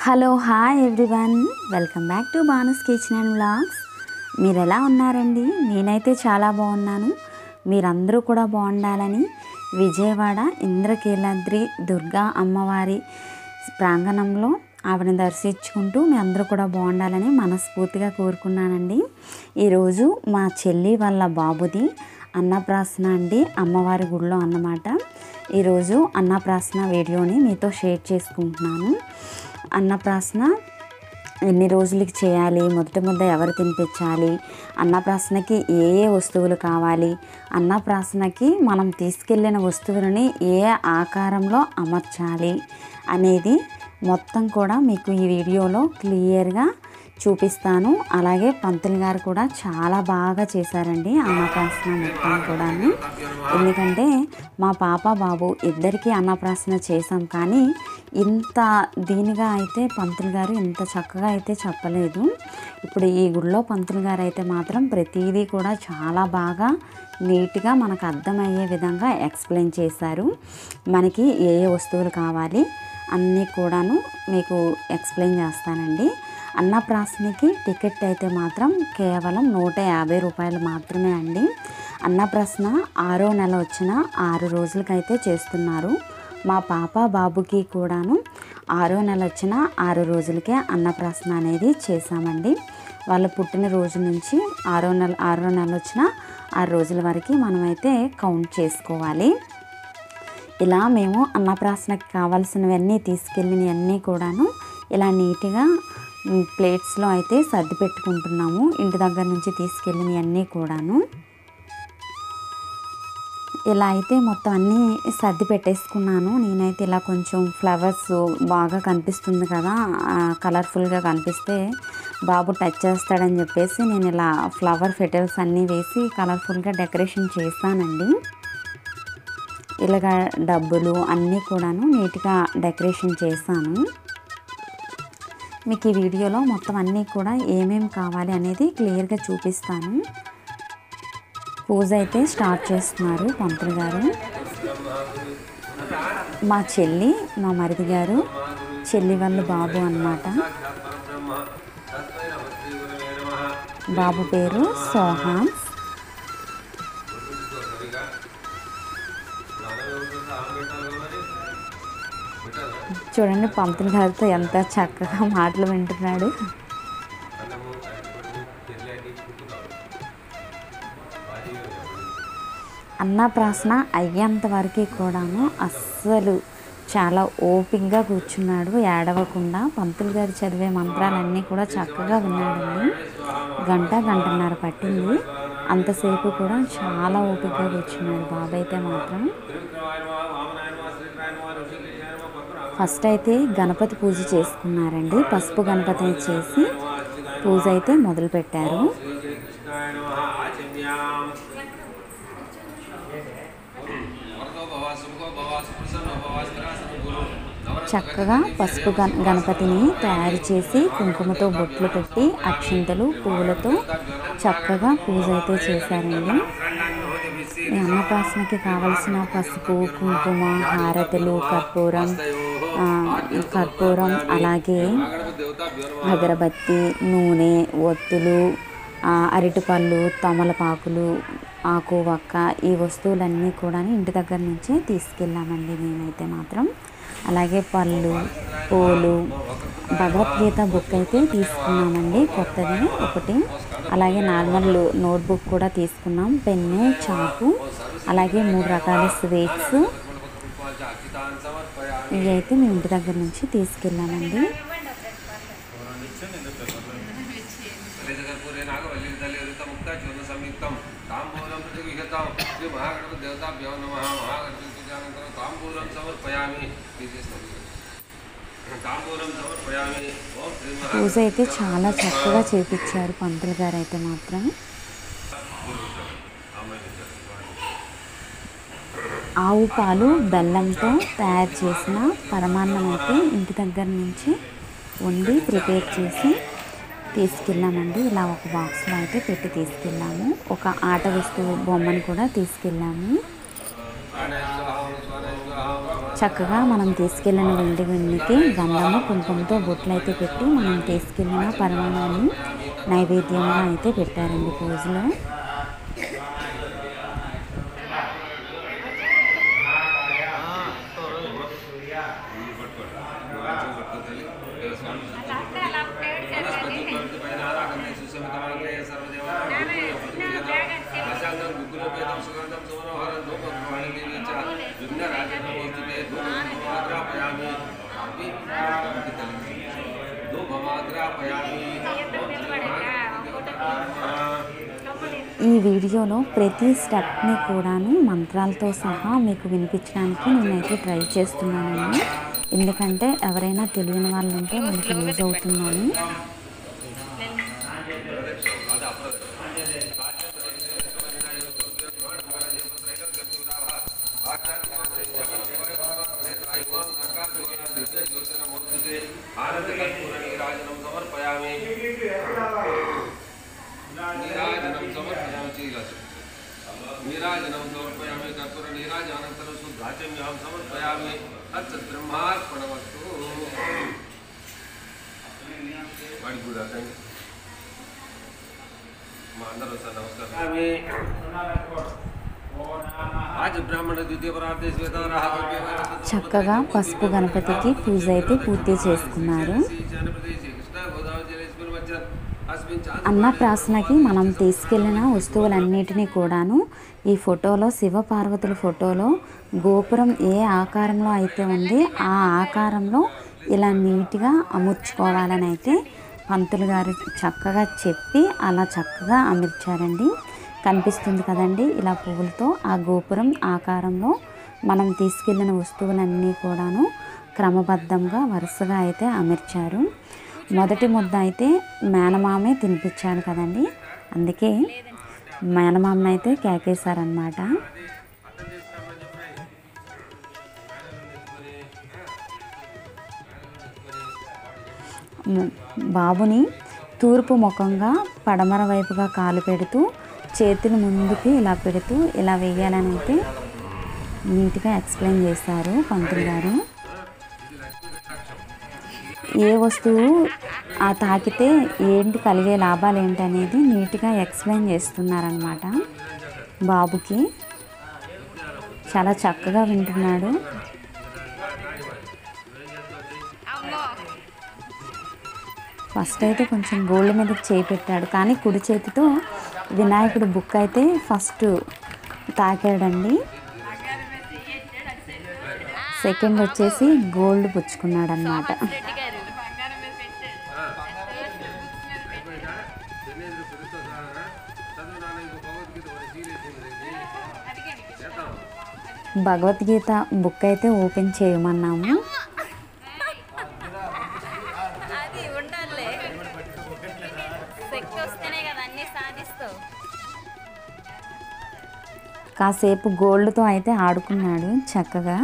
Hello hi everyone, welcome back to Banu's kitchen and vlogs. మీరు ఎలా ఉన్నారండి? నేనైతే చాలా బాగున్నాను. మీరందరూ కూడా బాగుండాలని విజయవాడ ఇంద్రకీలాద్రి దుర్గా అమ్మవారి ప్రాంగణంలో ఆవిడని దర్శించుకుంటూ మీ అందరూ కూడా బాగుండాలని మనస్ఫూర్తిగా కోరుకున్నానండి. ఈరోజు మా చెల్లి వాళ్ళ బాబుది అన్నప్రాసన అండి, అమ్మవారి గుడిలో అన్నమాట. ఈరోజు అన్నప్రాసన వీడియోని మీతో షేర్ చేసుకుంటున్నాను. అన్నప్రాసన ఎన్ని రోజులకి చేయాలి, మొదటి ముద్ద ఎవరు తినిపించాలి, అన్నప్రాసనకి ఏ ఏ వస్తువులు కావాలి, అన్నప్రాసనకి మనం తీసుకెళ్ళిన వస్తువులని ఏ ఆకారంలో అమర్చాలి అనేది మొత్తం కూడా మీకు ఈ వీడియోలో క్లియర్గా చూపిస్తాను. అలాగే పంతులు గారు కూడా చాలా బాగా చేశారండి అన్నప్రాసన మొత్తం కూడాను. ఎందుకంటే మా పాప బాబు ఇద్దరికీ అన్నప్రాసన చేసాం, కానీ ఇంత దీనిగా అయితే పంతులు గారు ఇంత చక్కగా అయితే చెప్పలేదు. ఇప్పుడు ఈ గుడిలో పంతులు గారు అయితే మాత్రం ప్రతిదీ కూడా చాలా బాగా నీట్గా మనకు అర్థమయ్యే విధంగా ఎక్స్ప్లెయిన్ చేశారు. మనకి ఏ ఏ వస్తువులు కావాలి అన్నీ కూడాను మీకు ఎక్స్ప్లెయిన్ చేస్తానండి. అన్నప్రాసనకి టికెట్ అయితే మాత్రం కేవలం 150 రూపాయలు మాత్రమే అండి. అన్నప్రాసన 6వ నెల వచ్చిన 6 రోజులకైతే చేస్తున్నారు. మా పాప బాబుకి కూడాను 6వ నెల వచ్చిన 6 రోజులకే అన్నప్రాసన అనేది చేశామండి. వాళ్ళ పుట్టిన రోజు నుంచి 6వ నెల వచ్చిన 6 రోజుల వరకు మనమైతే కౌంట్ చేసుకోవాలి. ఇలా మేము అన్నప్రాసనకి కావాల్సినవన్నీ తీసుకెళ్ళినవన్నీ కూడాను ఇలా నీట్గా ప్లేట్స్లో అయితే సర్ది పెట్టుకుంటున్నాము. ఇంటి దగ్గర నుంచి తీసుకెళ్ళినవన్నీ కూడాను ఇలా అయితే మొత్తం అన్నీ సర్ది పెట్టేసుకున్నాను. నేనైతే ఇలా కొంచెం ఫ్లవర్స్ బాగా కనిపిస్తుంది కదా, కలర్ఫుల్గా కనిపిస్తే బాబు టచ్ చేస్తాడని చెప్పేసి నేను ఇలా ఫ్లవర్ ఫెటల్స్ అన్నీ వేసి కలర్ఫుల్గా డెకరేషన్ చేస్తానండి. ఇలాగ డబ్బులు అన్నీ కూడాను నీట్గా డెకరేషన్ చేశాను. మీకు ఈ వీడియోలో మొత్తం అన్నీ కూడా ఏమేమి కావాలి అనేది క్లియర్గా చూపిస్తాను. పూజ అయితే స్టార్ట్ చేస్తున్నారు పంతులు గారు. మా చెల్లి, మా మరిది గారు, చెల్లి వాళ్ళ బాబు అన్నమాట. బాబు పేరు సోహాన్స్. చూడండి పంతులు గారితో ఎంత చక్కగా మాటలు వింటున్నాడు. అన్నప్రాసన అయ్యేంత వరకు కూడాను అస్సలు చాలా ఓపికగా కూర్చున్నాడు, ఏడవకుండా. పంతులు గారు చదివే మంత్రాలన్నీ కూడా చక్కగా విన్నాడండి. గంటన్నర పట్టింది. అంతసేపు కూడా చాలా ఓపికగా కూర్చున్నాడు బాబు అయితే మాత్రం. ఫస్ట్ అయితే గణపతి పూజ చేసుకున్నారండి. పసుపు గణపతిని చేసి పూజ అయితే మొదలుపెట్టారు. చక్కగా పసుపు గణపతిని తయారు చేసి కుంకుమతో బొట్లు పెట్టి అక్షింతలు పువ్వులతో చక్కగా పూజ అయితే చేశారండి. ఈ అన్నప్రాసనకి కావలసిన పసుపు, కుంకుమ, హారతులు, కర్పూరం అలాగే అగరబత్తి, నూనె, ఒత్తులు, అరటిపళ్ళు, తమలపాకులు, ఆకు వక్క, ఈ వస్తువులన్నీ కూడా ఇంటి దగ్గర నుంచే తీసుకెళ్ళామండి మేమైతే మాత్రం. అలాగే పళ్ళు, పూలు, భగవద్గీత బుక్ అయితే తీసుకున్నామండి కొత్తది ఒకటి. అలాగే నార్మల్ నోట్బుక్ కూడా తీసుకున్నాం, పెన్ను, చాకు, అలాగే 3 రకాల స్వీట్స్. ఇవి అయితే మేము ఇంటి దగ్గర నుంచి తీసుకెళ్ళామండి. పూజ అయితే చాలా చక్కగా చేపించారు పంతులు గారు అయితే మాత్రం. ఆవు పాలు బెల్లంతో తయారు చేసిన పరమాన్నం అయితే ఇంటి దగ్గర నుంచి వండి ప్రిపేర్ చేసి తీసుకెళ్ళామండి. ఇలా ఒక బాక్స్లో అయితే పెట్టి తీసుకెళ్ళాము. ఒక ఆట వస్తువు బొమ్మను కూడా తీసుకెళ్ళాము. చక్కగా మనం తీసుకెళ్ళిన వెండి గిన్నెకి గంధము కుంకుమతో బొట్లు అయితే పెట్టి మనం తీసుకెళ్ళిన పరమాణాన్ని నైవేద్యంగా అయితే పెట్టారండి పూజలో. ఈ వీడియోలో ప్రతి స్టెప్ని కూడాను మంత్రాలతో సహా మీకు వినిపించడానికి నేనైతే ట్రై చేస్తున్నానండి. ఎందుకంటే ఎవరైనా తెలియని వాళ్ళు ఉంటే మనకి యూజ్ అవుతుందని. నీరాజనం సమర్పయామి కర్పూర నీరాజానంతరం శుద్ధాచమ్యాం సమర్పయామి తద్బ్రహ్మార్పణమస్తు. వాడికి కూడా మా అందరూ సార్ నమస్కారం. చక్కగా పసుపు గణపతికి పూజ అయితే పూర్తి చేసుకున్నారు. అన్నప్రాసనకి మనం తీసుకెళ్ళిన వస్తువులన్నిటినీ కూడాను ఈ ఫోటోలో శివపార్వతుల ఫోటోలో గోపురం ఏ ఆకారంలో అయితే ఉంది ఆ ఆకారంలో ఇలా నీట్గా అమర్చుకోవాలని అయితే పంతులు గారు చక్కగా చెప్పి అలా చక్కగా అమర్చారండి. కనిపిస్తుంది కదండి ఇలా పువ్వులతో ఆ గోపురం ఆకారంలో మనం తీసుకెళ్ళిన వస్తువులన్నీ కూడాను క్రమబద్ధంగా వరుసగా అయితే అమర్చారు. మొదటి ముద్ద అయితే మేనమామే తినిపించాడు కదండి, అందుకే మేనమామని అయితే కేకేశారనమాట. బాబుని తూర్పు ముఖంగా పడమర వైపుగా కాలు పెడుతూ చేతులు ముందుకి ఇలా పెడుతూ ఇలా వేయాలని అయితే నీట్గా ఎక్స్ప్లెయిన్ చేశారు పంతులు గారు. ఏ వస్తువు ఆ తాకితే ఏంటి కలిగే లాభాలు ఏంటి అనేది నీట్గా ఎక్స్ప్లెయిన్ చేస్తున్నారనమాట. బాబుకి చాలా చక్కగా వింటున్నాడు. ఫస్ట్ అయితే కొంచెం గోల్డ్ మీద చేయి పెట్టాడు, కానీ కుడి చేతితో వినాయకుడు బుక్ అయితే ఫస్ట్ తాకాడండి. సెకండ్ వచ్చేసి గోల్డ్ పుచ్చుకున్నాడు అన్నమాట. భగవద్గీత బుక్ అయితే ఓపెన్ చేయమన్నాము. కాసేపు గోల్డ్తో అయితే ఆడుకున్నాడు చక్కగా.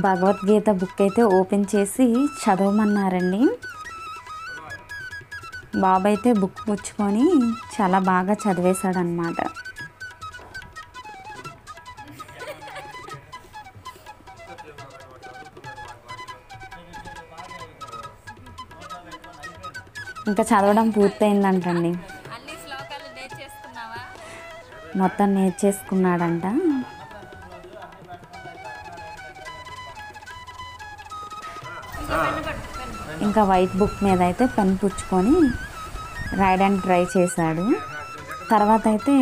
భగవద్గీత బుక్ అయితే ఓపెన్ చేసి చదవమన్నారండి. బాబు అయితే బుక్ పుచ్చుకొని చాలా బాగా చదివేశాడనమాట. ఇంకా చదవడం పూర్తయిందంటండి, మొత్తం నేర్చేసుకున్నాడంట. ఇంకా వైట్ బుక్ మీద అయితే పెన్ పుచ్చుకొని రాయడానికి ట్రై చేశాడు. తర్వాత అయితే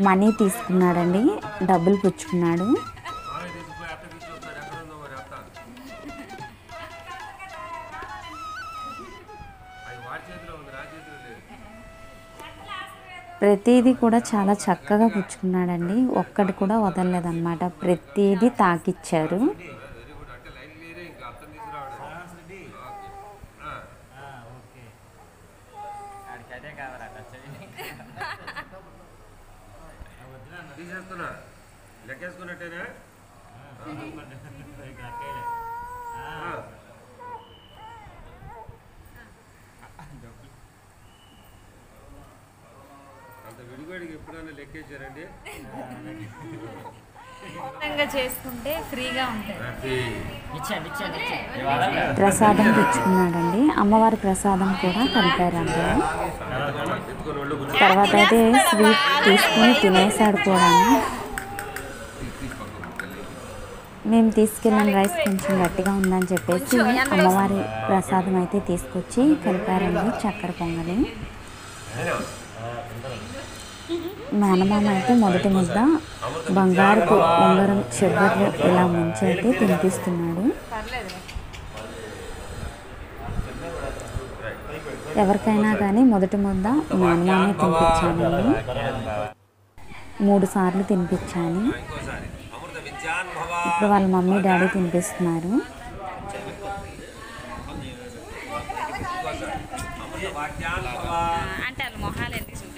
మనీ తీసుకున్నాడండి, డబ్బులు పుచ్చుకున్నాడు. ప్రతిదీ కూడా చాలా చక్కగా పుచ్చుకున్నాడండి, ఒక్కటి కూడా వదలలేదన్నమాట. ప్రతిదీ తాకిచ్చారు. అదే కావాలట. తీసేస్తున్నా లెక్కేసుకున్నట్టేనా అంత విడిగడికి ఎప్పుడైనా లెక్కేసారండి చేసుకుంటే ఫ్రీగా ఉంటుంది. ప్రసాదం తెచ్చుకున్నాడండి. అమ్మవారి ప్రసాదం కూడా కలిపారు అందులో. తర్వాత అయితే స్వీట్ తీసుకుని తినేసాడు కూడా. మేము తీసుకెళ్ళిన రైస్ కొంచెం గట్టిగా ఉందని చెప్పేసి అమ్మవారి ప్రసాదం అయితే తీసుకొచ్చి కలిపారండి చక్కెర పొంగలి. మేనమామ అయితే మొదటి ముద్ద బంగారపు ఉంగరం చివర్లు ఇలా ముంచి అయితే తినిపిస్తున్నాడు. ఎవరికైనా కానీ మొదటి ముద్ద మేనమామే తినిపించానండి. 3 సార్లు తినిపించాను. ఇప్పుడు వాళ్ళ మమ్మీ డాడీ తినిపిస్తున్నారు. అంటే వాళ్ళ మొహాలు ఎందుకు చూపించారు?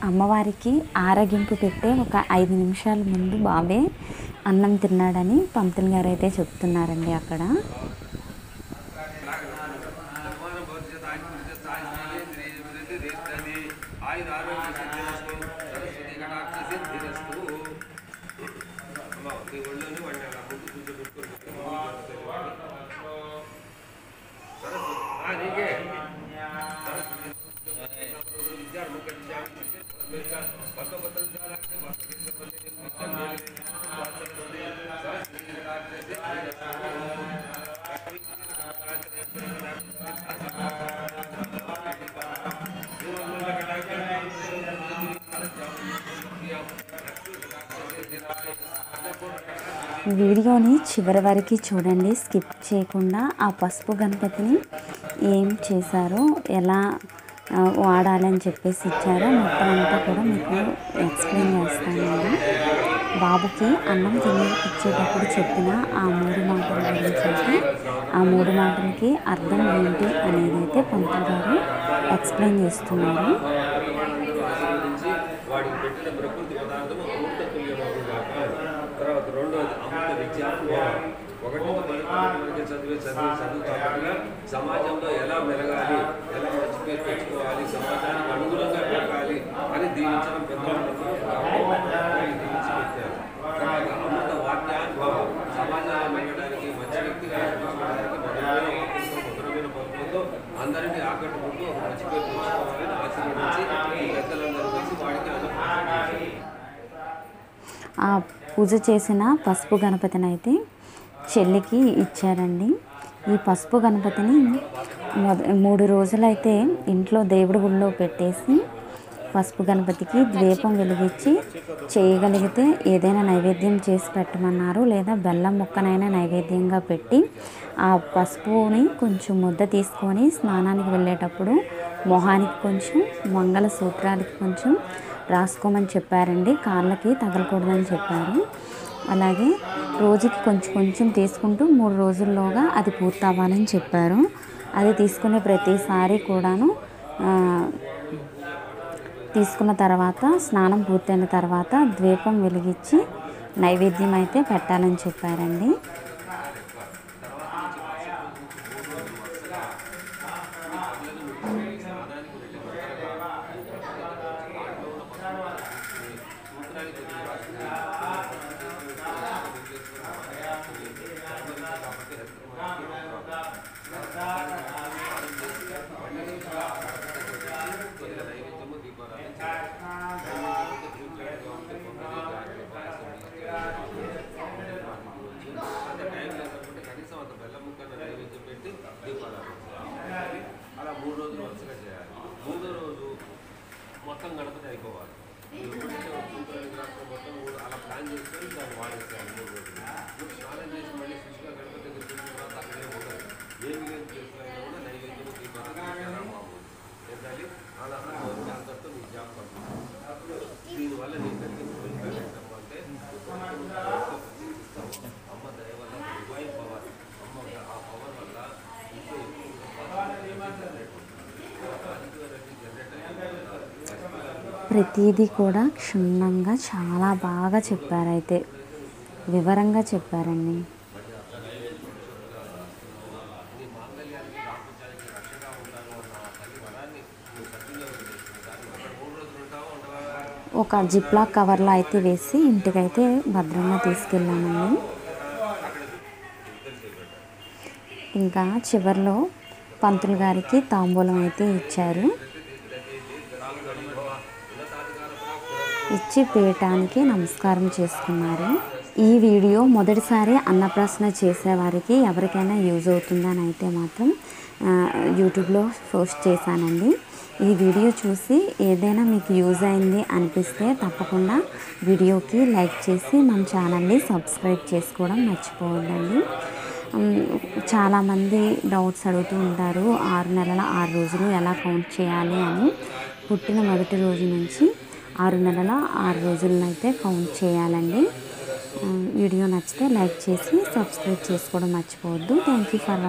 అమ్మవారికి ఆరగింపు పెట్టే ఒక 5 నిమిషాల ముందు బాబే అన్నం తిన్నాడని పంతులు గారు అయితే చెప్తున్నారండి అక్కడ. వీడియోని చివరి వరకు చూడండి, స్కిప్ చేయకుండా. ఆ పసుపు గణపతిని ఏం చేశారో, ఎలా వాడాలని చెప్పేసి ఇచ్చారో మొత్తం అంతా కూడా మీకు ఎక్స్ప్లెయిన్ చేస్తానండి. బాబుకి అన్నం తినిపించేటప్పుడు చెప్పిన ఆ 3 మాటల గురించి అయితే, ఆ 3 మాటలకి అర్థం ఏంటి అనేది అయితే పంతులు గారు ఎక్స్ప్లెయిన్ చేస్తున్నారు. తర్వాత రెండోది అమృత విద్య. ఒకటి చదువు కాకుండా సమాజంలో ఎలా మెలగాలి, ఎలా మంచి పేరు తెచ్చుకోవాలి, సమాజానికి అనుగుణంగా పెరగాలి అని దీవించడం పెద్దవాళ్ళు దీవించి పెట్టారు. తర్వాత అమృత వాక్యానుభవం, సమాజంలో మెలగడానికి, మంచి వ్యక్తిగా ఎదుర్కోవడానికి మధురమైన పలుకులతో అందరినీ ఆకట్టుకుంటూ ఒక మంచి పేరు తెచ్చుకోవాలని ఆశీర్వదించి ఈ పెద్దలందరూ కలిసి వాడికి ఆ పూజ చేసిన పసుపు గణపతిని అయితే చెల్లికి ఇచ్చారండి. ఈ పసుపు గణపతిని 3 రోజులైతే ఇంట్లో దేవుడి గుడిలో పెట్టేసి పసుపు గణపతికి ద్వీపం వెలిగించి చేయగలిగితే ఏదైనా నైవేద్యం చేసి పెట్టమన్నారు. లేదా బెల్లం ముక్కనైనా నైవేద్యంగా పెట్టి ఆ పసుపుని కొంచెం ముద్ద తీసుకొని స్నానానికి వెళ్ళేటప్పుడు మొహానికి కొంచెం, మంగళసూత్రాలకి కొంచెం రాసుకోమని చెప్పారండి. కాళ్ళకి తగలకూడదని చెప్పారు. అలాగే రోజుకి కొంచెం కొంచెం తీసుకుంటూ 3 రోజుల్లోగా అది పూర్తవ్వాలని చెప్పారు. అది తీసుకునే ప్రతిసారి కూడాను తీసుకున్న తర్వాత, స్నానం పూర్తయిన తర్వాత ద్వీపం వెలిగించి నైవేద్యం అయితే పెట్టాలని చెప్పారండి. అలా 3 రోజులు వరుసగా చేయాలి. 3వ రోజు మొత్తం గణపతి అయిపోవాలి. మొత్తం అలా ప్లాన్ చేసుకొని దాన్ని వాడేసేయాలి. 3 రోజులు స్నానం చేసి మళ్ళీ ఫ్రెష్గా గణపతి ప్రతిదీ కూడా క్షుణ్ణంగా చాలా బాగా చెప్పారైతే, వివరంగా చెప్పారండి. ఒక జిప్లాక్ కవర్లో అయితే వేసి ఇంటికైతే భద్రంగా తీసుకెళ్ళామండి. ఇంకా చివరిలో పంతులు గారికి తాంబూలం అయితే ఇచ్చారు. ఇచ్చి పీఠానికి నమస్కారం చేసుకున్నారు. ఈ వీడియో మొదటిసారి అన్నప్రాసన చేసేవారికి ఎవరికైనా యూజ్ అవుతుందని అయితే మాత్రం యూట్యూబ్లో పోస్ట్ చేశానండి. ఈ వీడియో చూసి ఏదైనా మీకు యూజ్ అయింది అనిపిస్తే తప్పకుండా వీడియోకి లైక్ చేసి మన ఛానల్ని సబ్స్క్రైబ్ చేసుకోవడం మర్చిపోవద్దండి. చాలామంది డౌట్స్ అడుగుతూ ఉంటారు, 6 నెలల 6 రోజులు ఎలా కౌంట్ చేయాలి అని. పుట్టిన మొదటి రోజు నుంచి 6 నెలల 6 రోజులను అయితే కౌంట్ చేయాలండి. వీడియో నచ్చితే లైక్ చేసి సబ్స్క్రైబ్ చేసుకోవడం మర్చిపోవద్దు. Thank you for